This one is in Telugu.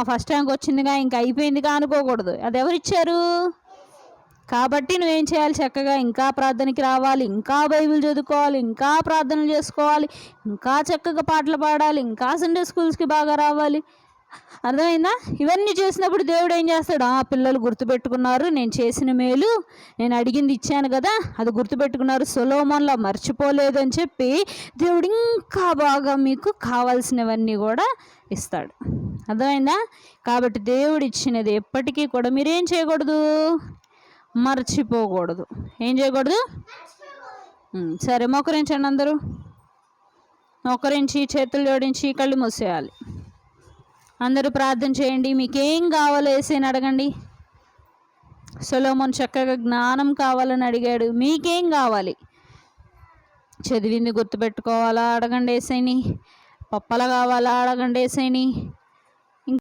ఫస్ట్ ర్యాంక్ వచ్చిందిగా ఇంకా అయిపోయిందిగా అనుకోకూడదు. అది ఎవరిచ్చారు? కాబట్టి నువ్వేం చేయాలి? చక్కగా ఇంకా ప్రార్థనకి రావాలి, ఇంకా బైబిల్ చదువుకోవాలి, ఇంకా ప్రార్థనలు చేసుకోవాలి, ఇంకా చక్కగా పాటలు పాడాలి, ఇంకా సండే స్కూల్స్కి బాగా రావాలి. అర్థమైందా? ఇవన్నీ చేసినప్పుడు దేవుడు ఏం చేస్తాడు? పిల్లలు గుర్తుపెట్టుకున్నారు, నేను చేసిన మేలు, నేను అడిగింది ఇచ్చాను కదా, అది గుర్తుపెట్టుకున్నారు, సొలొమోన్లా మర్చిపోలేదు అని చెప్పి దేవుడు ఇంకా బాగా మీకు కావాల్సినవన్నీ కూడా ఇస్తాడు. అర్థమైందా? కాబట్టి దేవుడు ఇచ్చినది ఎప్పటికీ కూడా మీరేం చేయకూడదు? మర్చిపోకూడదు. ఏం చేయకూడదు? సరే, మోకరించండి అందరూ. మోకరించి చేతులు జోడించి కళ్ళు మూసేయాలి. అందరూ ప్రార్థన చేయండి. మీకేం కావాలో యేసయ్యని అడగండి. సొలొమోను చక్కగా జ్ఞానం కావాలని అడిగాడు. మీకేం కావాలి? చదివింది గుర్తుపెట్టుకోవాలా? అడగండి యేసయ్యని. పప్పల కావాలా? అడగండి యేసయ్యని.